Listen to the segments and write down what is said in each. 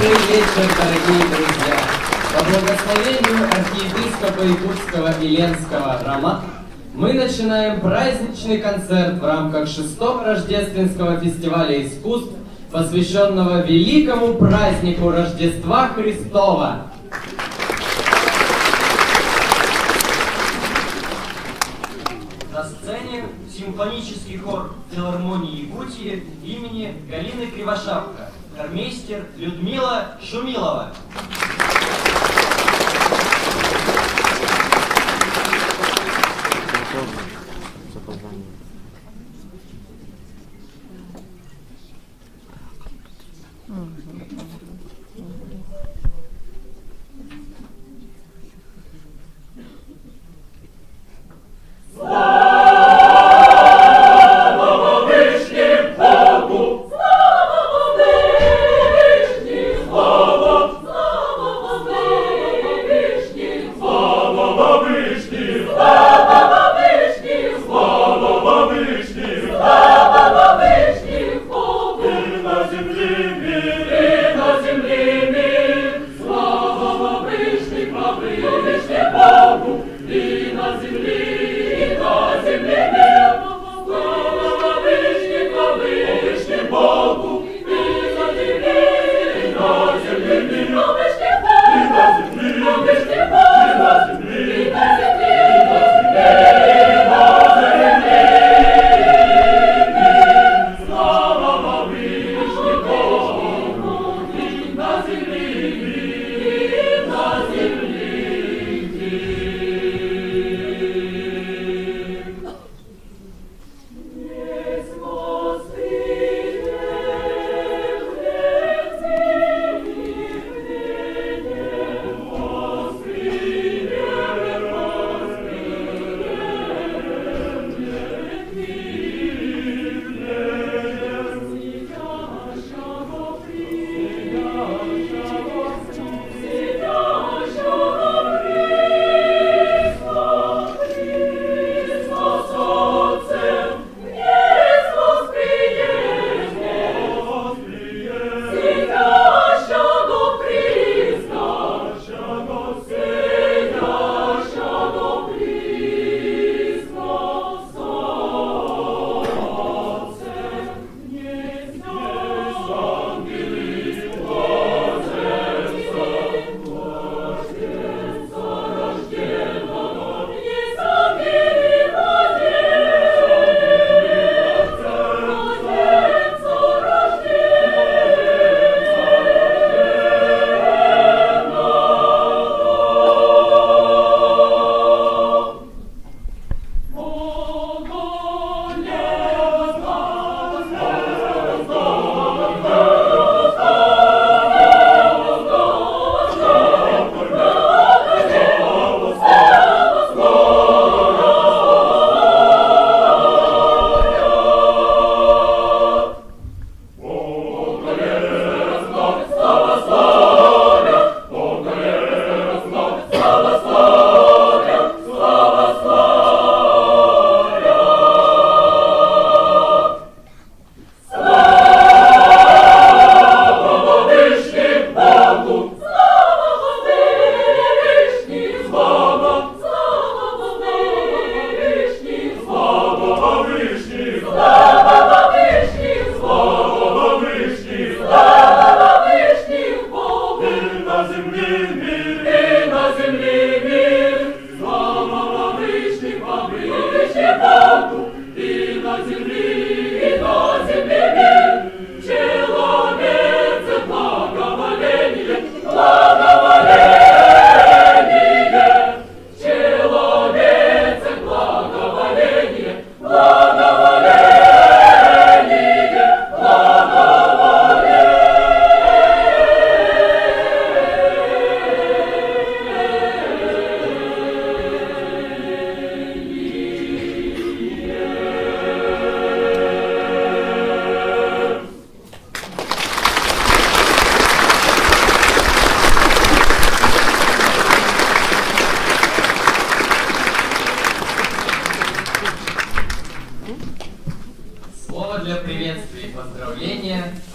Добрый вечер, дорогие друзья! По благословению архиепископа Якутского и Ленского Романа мы начинаем праздничный концерт в рамках 6-го рождественского фестиваля искусств, посвященного великому празднику Рождества Христова. На сцене симфонический хор филармонии Якутии имени Галины Кривошапко, хормейстер Людмила Шумилова. На земле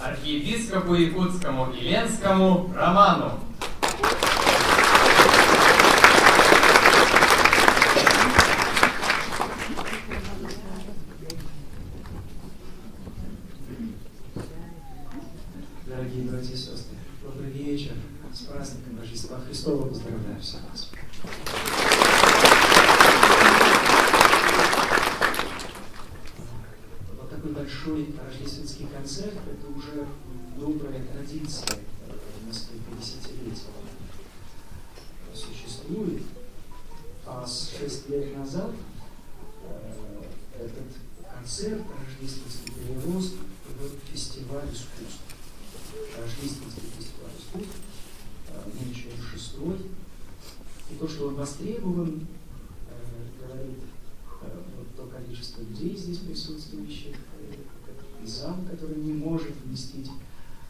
архиепископу Якутскому и Ленскому Роману. Дорогие братья и сестры, добрый вечер. С праздником Рождества Христова поздравляю всех вас. Вот такой большой рождественский концерт — это уже добрая традиция несколько десятилетий существует. А с 6 лет назад этот концерт рождественский перерос в фестиваль искусств. Рождественский фестиваль искусств, нынче уже 6-й. И то, что он востребован, говорит вот то количество людей здесь присутствующих, и зал, который не может вместить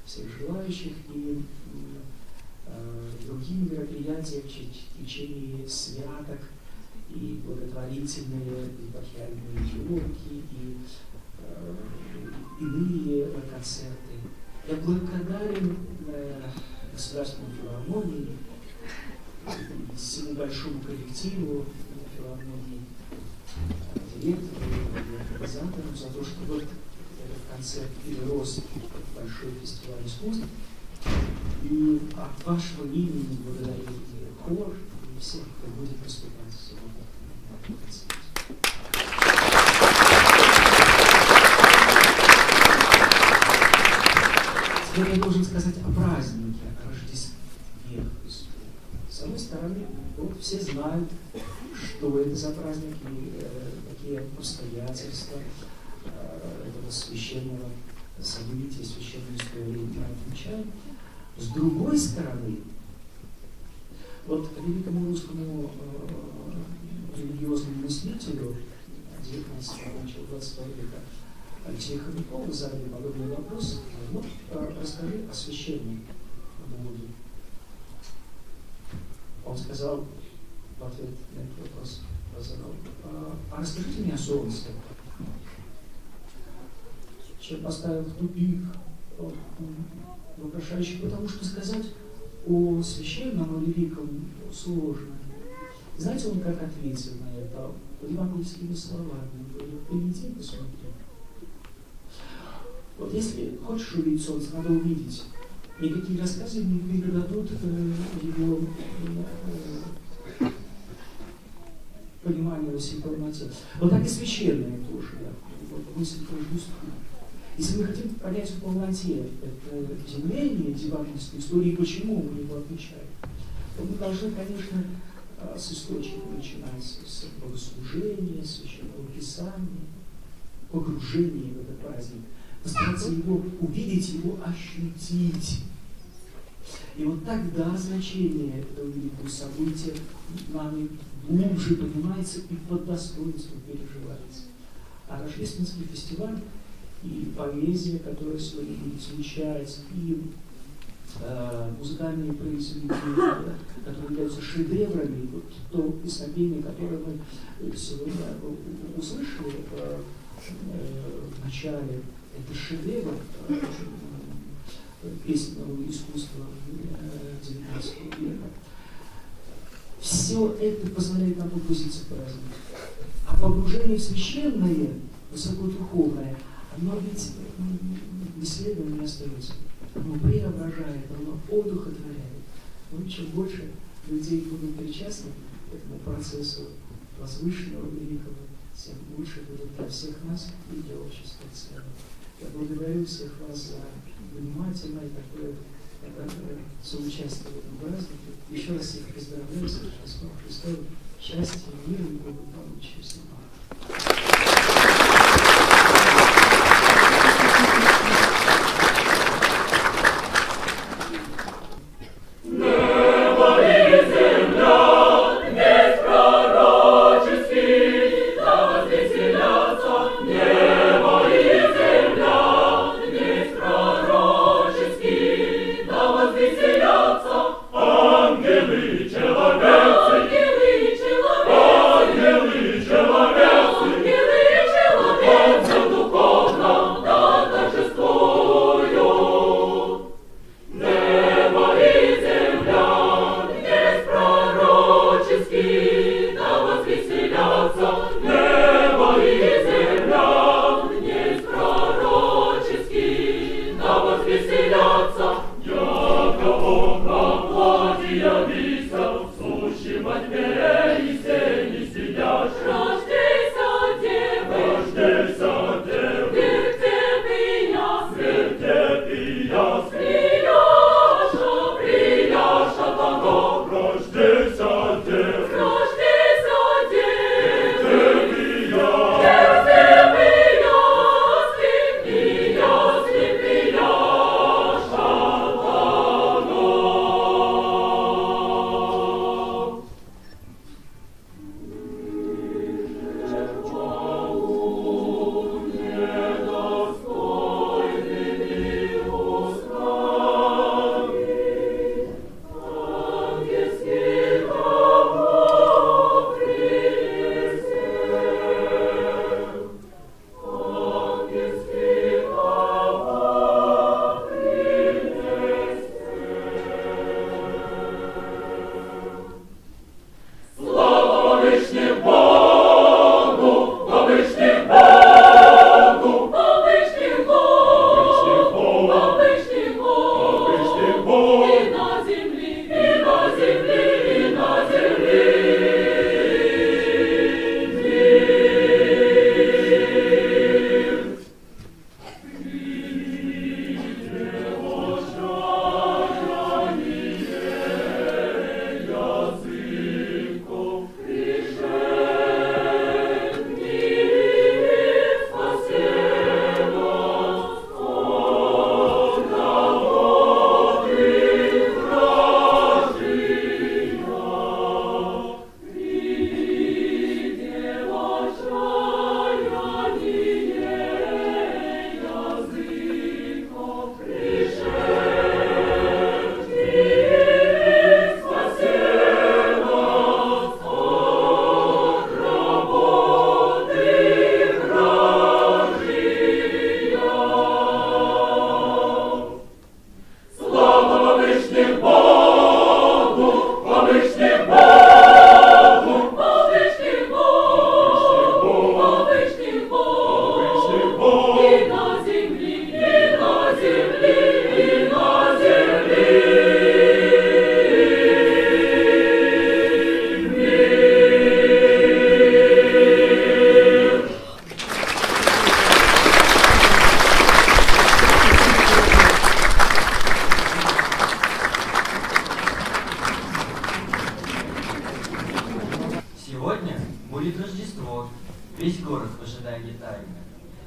всех желающих, и другие мероприятия в течение святок, и благотворительные, епархиальные елки, и иные концерты. Я благодарен Государственной филармонии, всему большому коллективу филармонии, директору и организатору за то, что вот этот концерт перерос в большой фестиваль искусств. И от вашего имени благодарю и хор, и всех, кто будет выступать сегодня на этом концерте. Теперь я должен сказать о празднике, о Рождестве Христове. С одной стороны, вот все знают, что это за праздник и какие обстоятельства этого священного события, священной истории мы отмечаем. С другой стороны, вот великому русскому религиозному мыслителю 19-20 века Алексею Хомякову задали подобный вопрос: ну, расскажи о священном Боге. Он сказал в ответ на этот вопрос, а расскажите мне о солнце. Человек поставил в тупик вопрошающий, потому что сказать о священном, о великом сложно. Знаете, он как ответил на это? Евангельскими словами. Он говорит: приди, посмотри. Вот если хочешь увидеть солнце, надо увидеть. Никакие рассказы не передадут его пониманию всей полноте. Вот так и священное тоже. Вот мысль к Рождеству. Если мы хотим понять в полноте это явление евангельской истории, почему мы его отмечаем, то мы должны, конечно, с источника начинать, с богослужения, священного писания, погружения в этот праздник, постараться его увидеть, его ощутить. И вот тогда значение этого великого события нами глубже понимается и под достоинством переживается. А Рождественский фестиваль и поэзия, которая сегодня будет звучать, и музыкальные произведения, которые являются шедеврами, вот то песнопение, которое мы сегодня услышали в начале, это шедевр песенного искусства XIX века. Все это позволяет нам погрузиться в праздник. А погружение в священное, высокодуховное, оно ведь бесследно не остается. Оно преображает, оно одухотворяет. Ну, чем больше людей будут причастны к этому процессу возвышенного, великого, тем лучше будет для всех нас и для общества в целом. Я благодарю всех вас за внимательное такое соучастие в этом празднике. Еще раз всех поздравляю с Рождеством Христовым. Счастья, мира и благополучия всем вам. Ангелы, человек,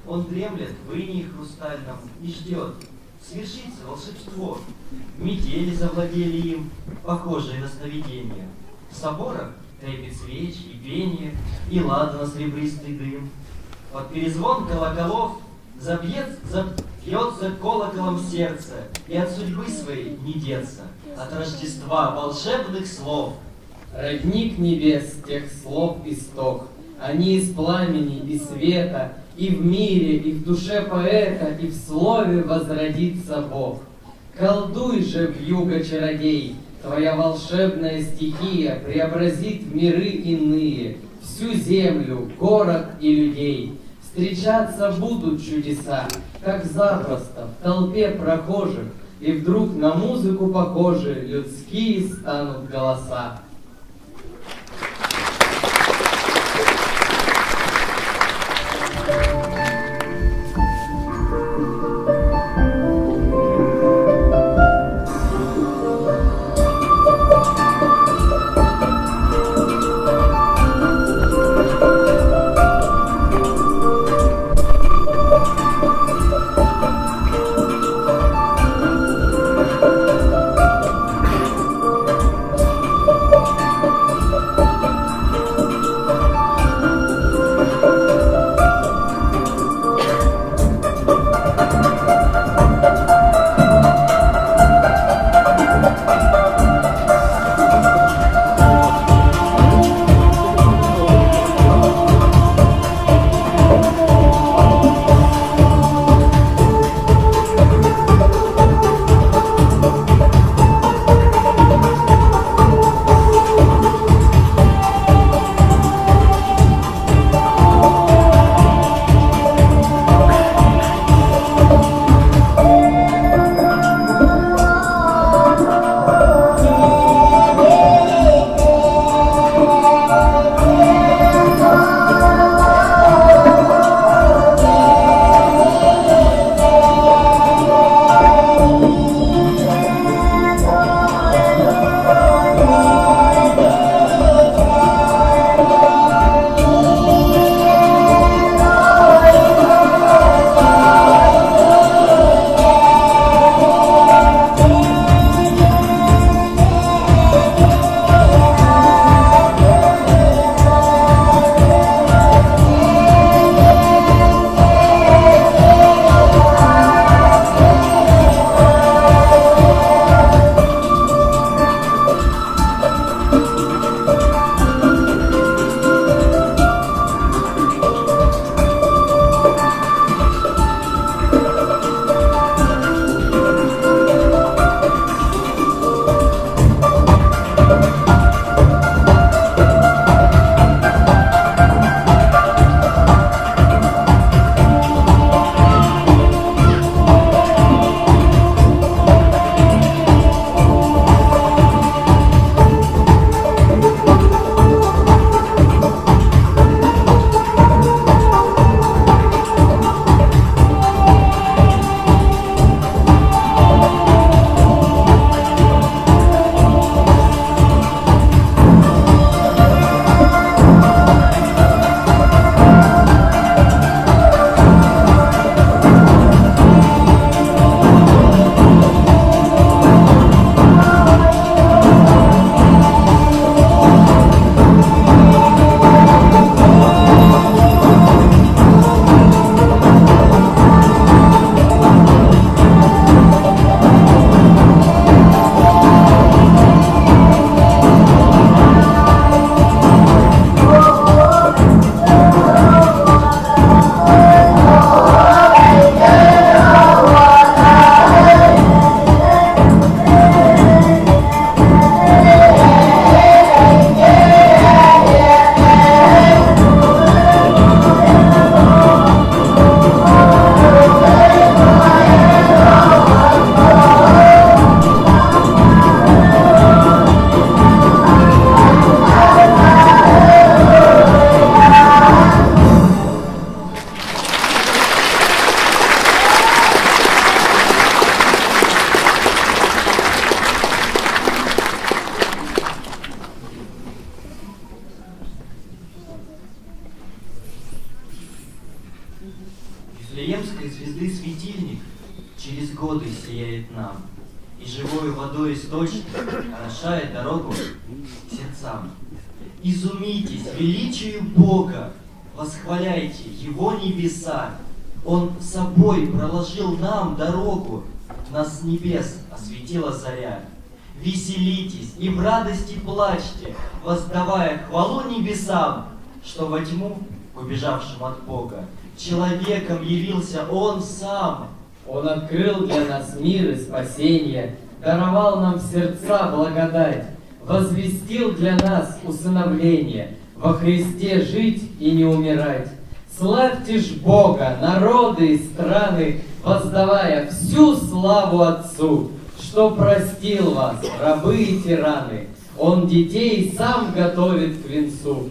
Он дремлет в инии хрустальном и ждет. Свершится волшебство. Метели завладели им, похожие на сновидения. В соборах трепет свеч и пение, и ладно серебристый дым. Под перезвон колоколов забьется колоколом сердце, и от судьбы своей не деться, от Рождества волшебных слов. Родник небес, тех слов исток, они из пламени и света, и в мире, и в душе поэта, и в слове возродится Бог. Колдуй же, вьюга-чародей, твоя волшебная стихия преобразит в миры иные, всю землю, город и людей. Встречаться будут чудеса, как запросто в толпе прохожих, и вдруг на музыку похожи людские станут голоса. погодой сияет нам, и живою водой источник орошает дорогу к сердцам. Изумитесь величию Бога, восхваляйте Его небеса. Он собой проложил нам дорогу, нас с небес осветила заря. Веселитесь и в радости плачьте, воздавая хвалу небесам, что во тьму, убежавшим от Бога, человеком явился Он сам. Он открыл для нас мир и спасение, даровал нам в сердца благодать, возвестил для нас усыновление, во Христе жить и не умирать. Славьте ж Бога, народы и страны, воздавая всю славу Отцу, что простил вас, рабы и тираны. Он детей сам готовит к венцу.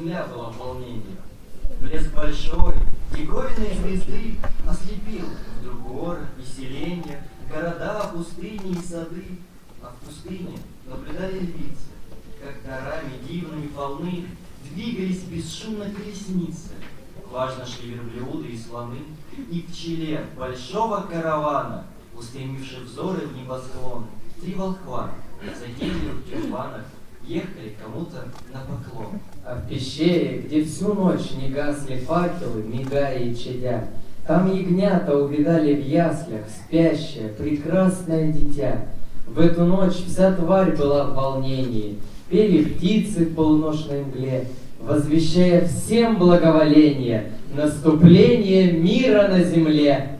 земля была в волнении. Блеск большой, диковинной звезды ослепил вдруг горы и селения, города, пустыни и сады. А в пустыне наблюдали львицы, как горами дивными полны двигались бесшумно колесницы. Важно шли верблюды и слоны, и в челе большого каравана, устремивших взоры в небосклон, 3 волхва, затейли в тюрбанах, ехали кому-то на поклон. А в пещере, где всю ночь не гасли факелы, мигая и чадя, там ягнята увидали в яслях спящее, прекрасное дитя. В эту ночь вся тварь была в волнении, пели птицы в полуночной мгле, возвещая всем благоволение, наступление мира на земле.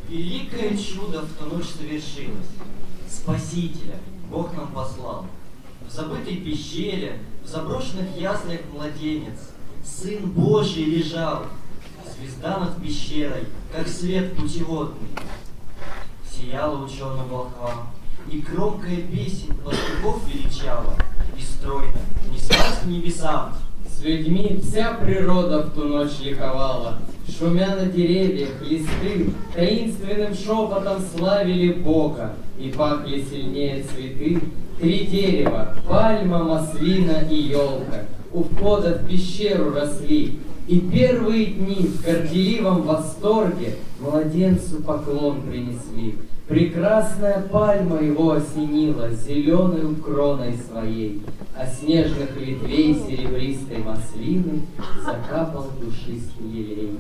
Великое чудо в ту ночь совершилось. Спасителя Бог нам послал. В забытой пещере, в заброшенных яслях младенец, Сын Божий лежал. Звезда над пещерой, как свет путеводный. Сияла ученым волхвам, и громкая песнь пастухов величала, и стройно неслась к небесам. С людьми вся природа в ту ночь ликовала, шумя на деревьях листы, таинственным шепотом славили Бога, и пахли сильнее цветы. 3 дерева, пальма, маслина и елка, у входа в пещеру росли, и первые дни в горделивом восторге младенцу поклон принесли. Прекрасная пальма его осенила зеленой кроной своей, а снежных ветвей серебристой маслины закапал душистый елей.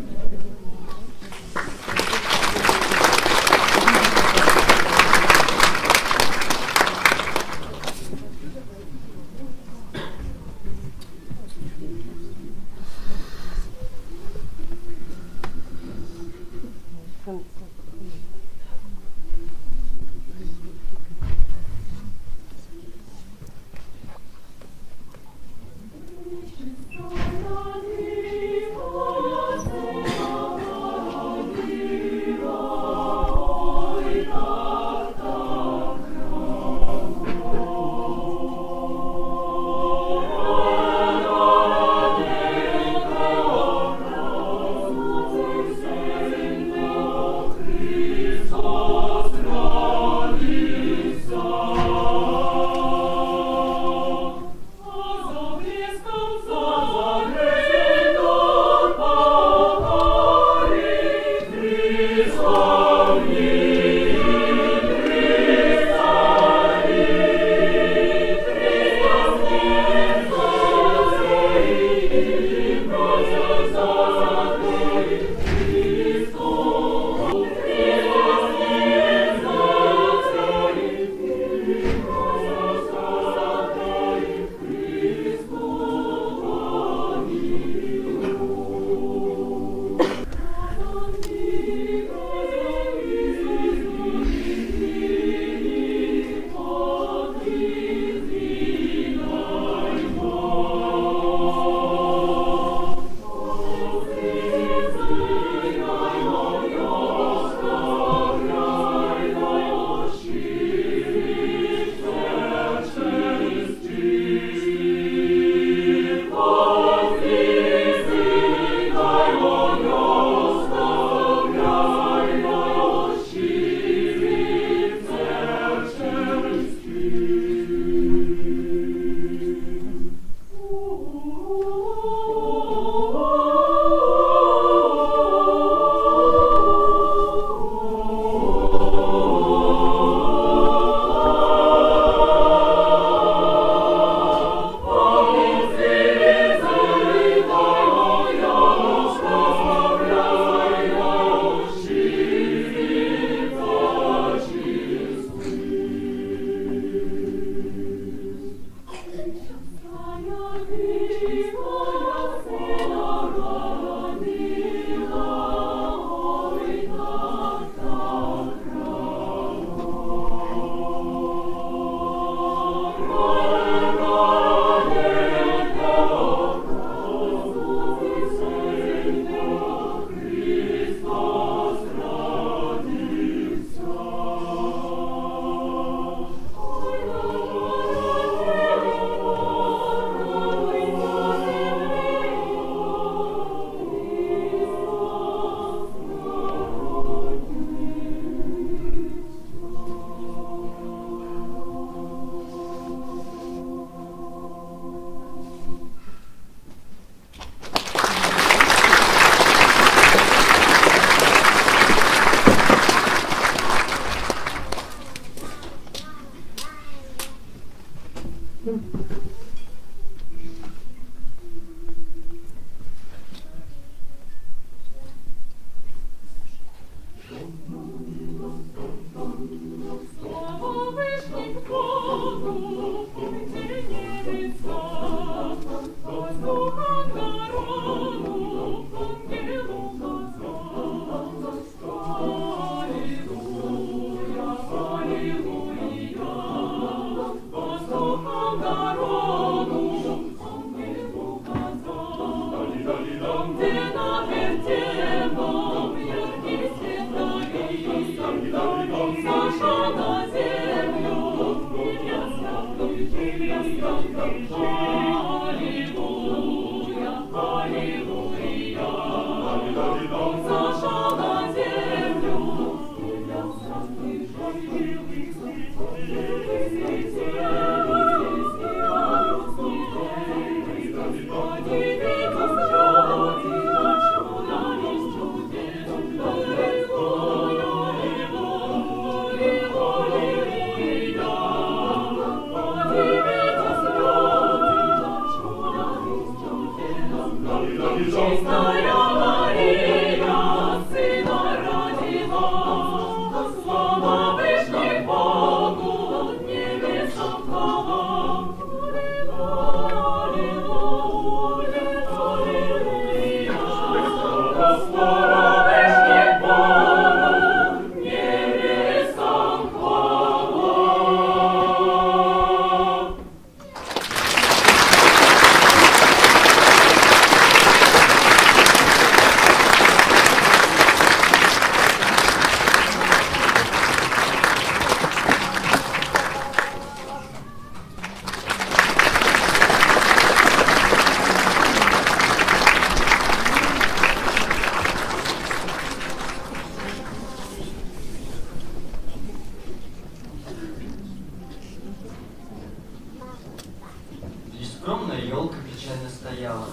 Скромная елка печально стояла,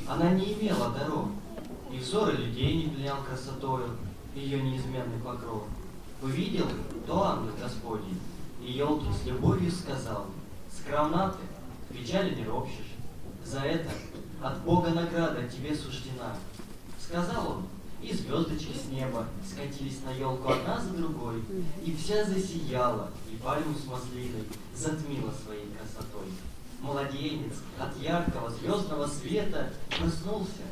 она не имела даров, и взоры людей не пленял красотою ее неизменный покров. Увидел, то ангел Господень, и елке с любовью сказал: скромна ты, печали не ропщешь, за это от Бога награда тебе суждена. Сказал он, и звездочки с неба скатились на елку одна за другой, и вся засияла, и пальму с маслиной затмила своей красотой. Младенец от яркого звездного света проснулся,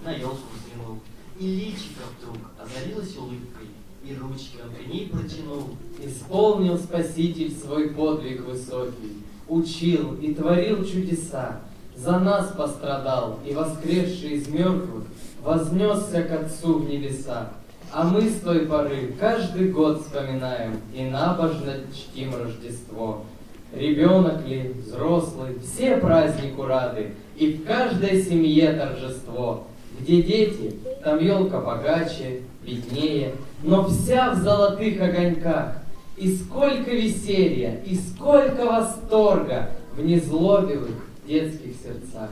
на елку взглянул, и личико вдруг озарилось улыбкой, и ручки он к ней протянул. Исполнил Спаситель свой подвиг высокий, учил и творил чудеса, за нас пострадал, и воскресший из мертвых вознесся к Отцу в небеса. А мы с той поры каждый год вспоминаем и набожно чтим Рождество. Ребенок ли, взрослый, все празднику рады, и в каждой семье торжество. Где дети, там елка богаче, беднее, но вся в золотых огоньках. И сколько веселья, и сколько восторга в незлобивых детских сердцах.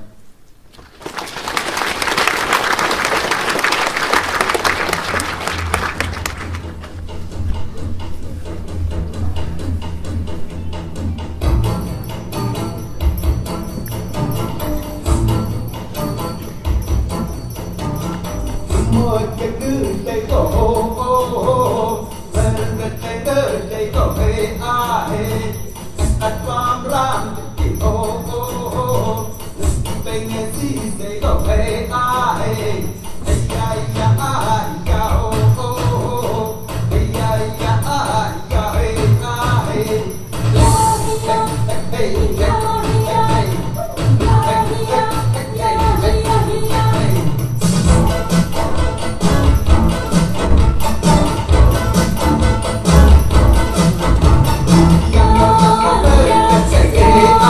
Yeah.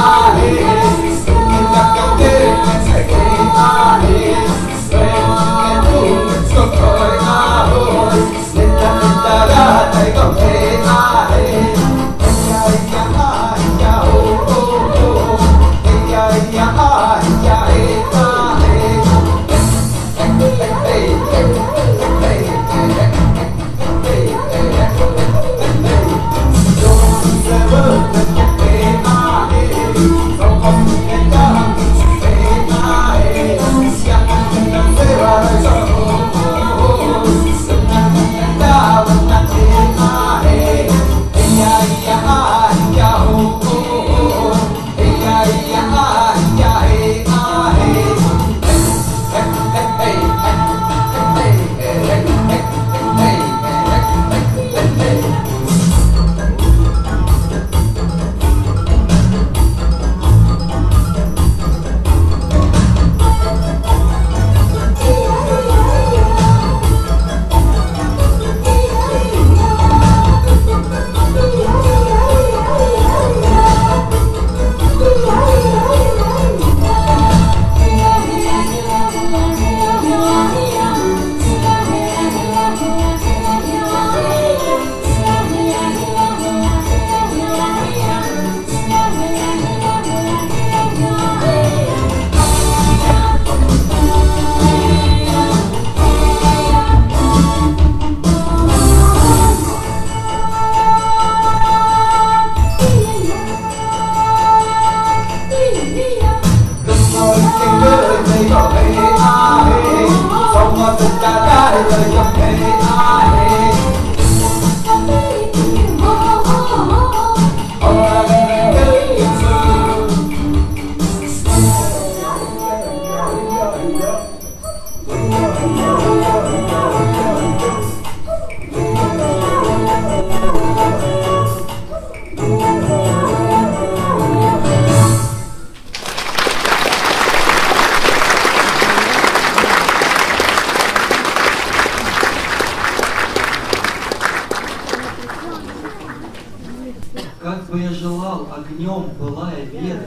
бы я желал огнем, пылая веры,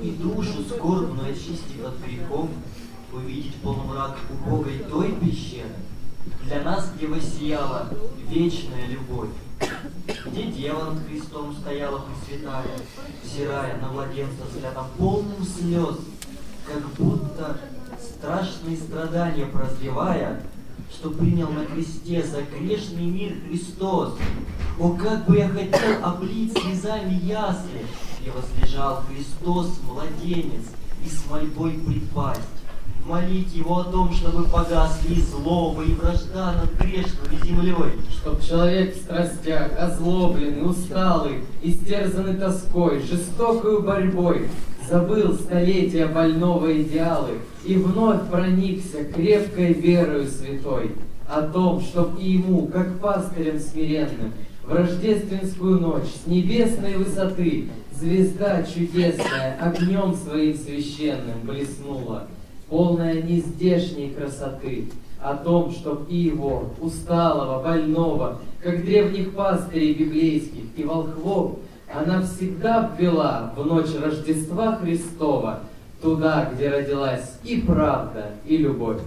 и душу скорбную очистив от грехов, увидеть полумрак убогой той пещеры, для нас, где воссияла вечная любовь, где дева над Христом стояла Пресвятая, взирая на младенца взглядом полным слез, как будто страшные страдания прозревая, что принял на кресте за грешный мир Христос. О, как бы я хотел облить слезами ясли, где возлежал Христос, младенец, и с мольбой припасть, молить Его о том, чтобы погасли и злоба, и вражда над грешной землей. Чтоб человек в страстях, озлобленный, усталый, истерзанный тоской, жестокою борьбой, забыл столетия больного идеалы и вновь проникся крепкой верою святой о том, чтоб и ему, как пастырям смиренным, в рождественскую ночь с небесной высоты звезда чудесная огнем своим священным блеснула, полная нездешней красоты, о том, чтоб и его, усталого, больного, как древних пастырей библейских и волхвов, она всегда ввела в ночь Рождества Христова туда, где родилась и правда, и любовь.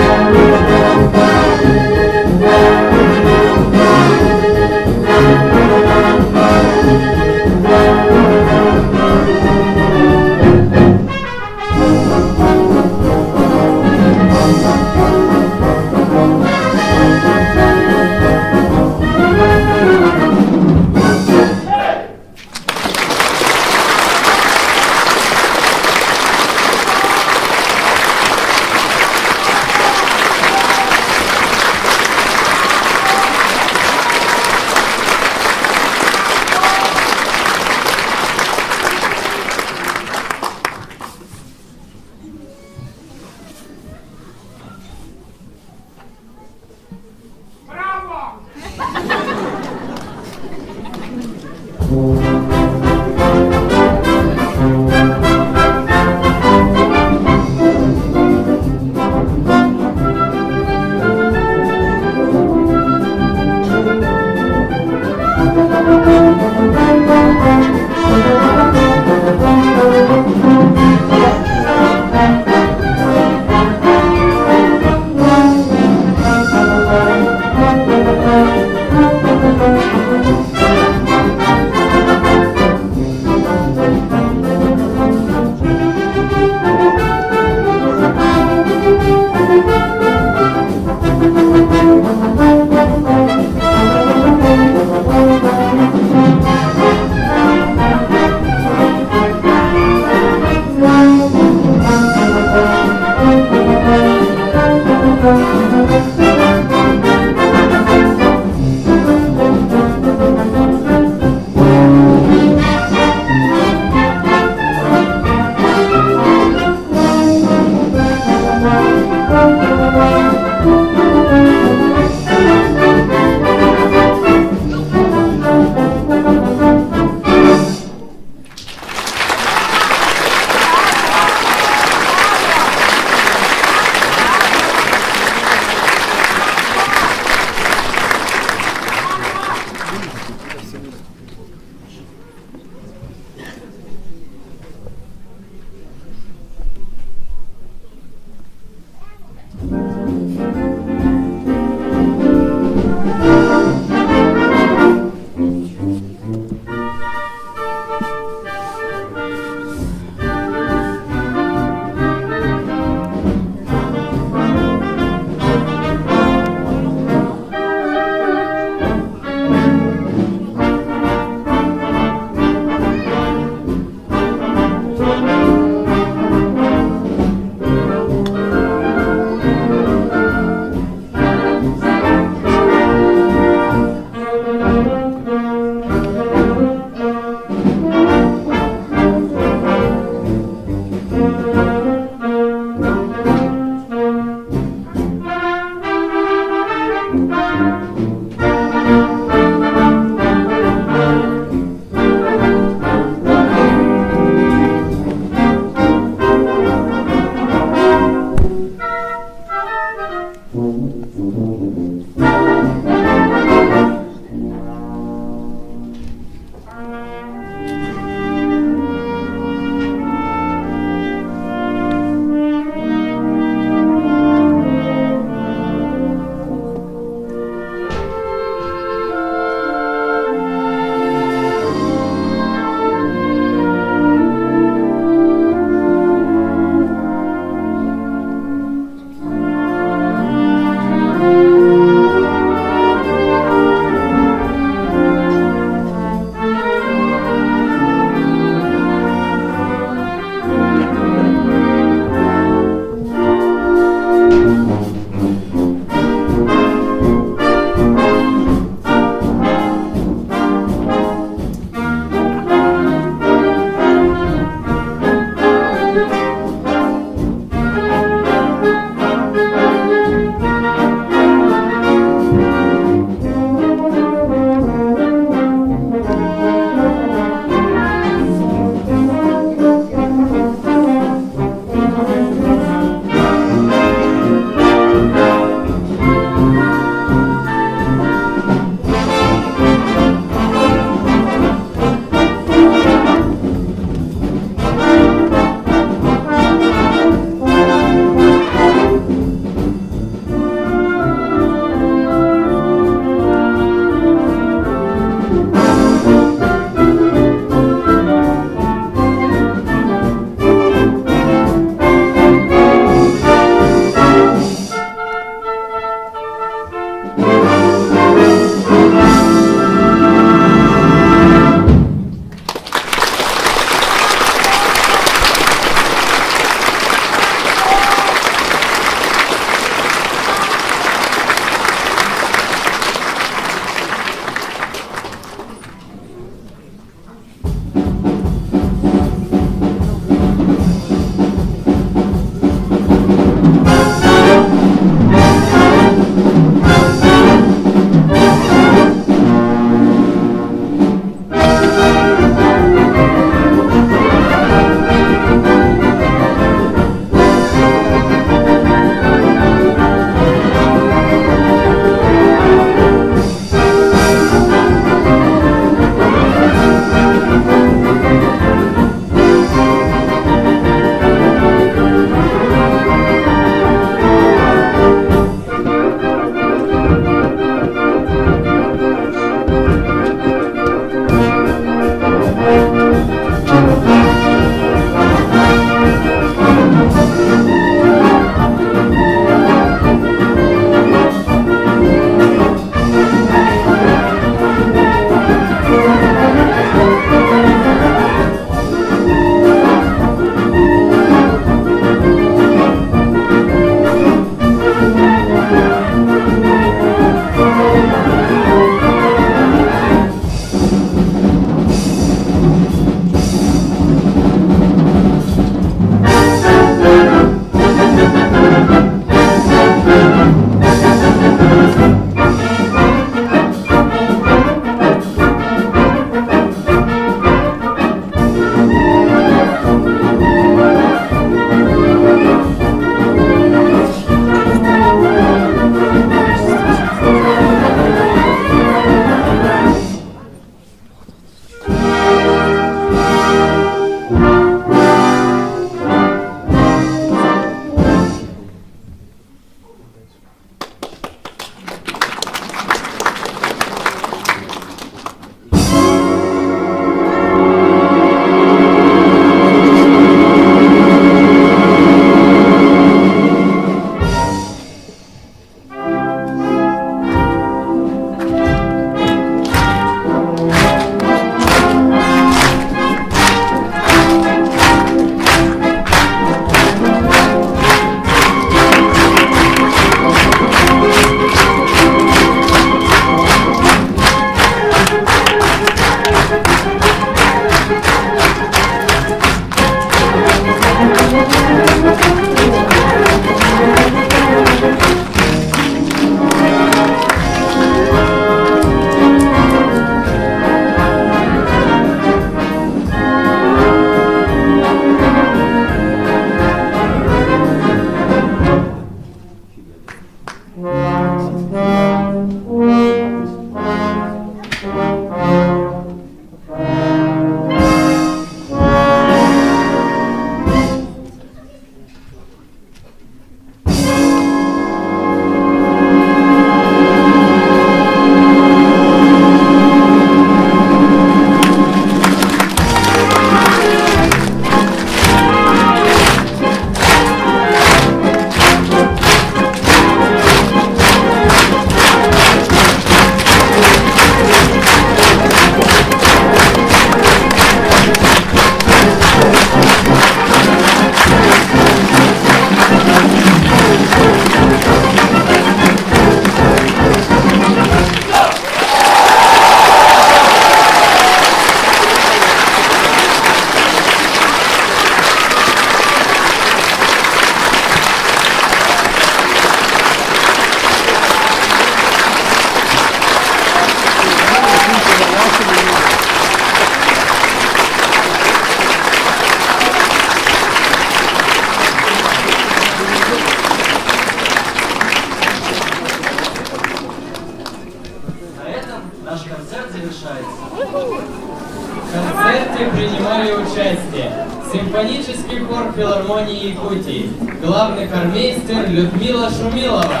Наш концерт завершается. В концерте принимали участие симфонический хор филармонии Якутии, главный хормейстер Людмила Шумилова.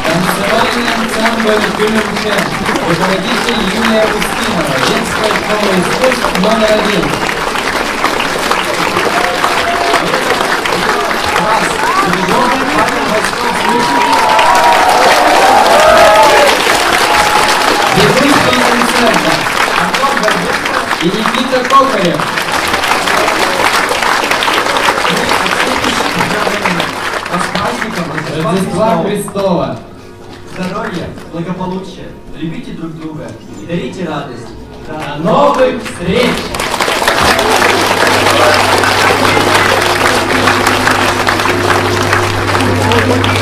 Танцевальный ансамбль «Гюльнчен», руководитель Юлия Устинова, детская школа искусств номер 1. Ведущий концерта Антон Горбушко и Никита Кокарев. Рождества Христова. Здоровья, благополучия, любите друг друга и дарите радость. До новых встреч! Thank you.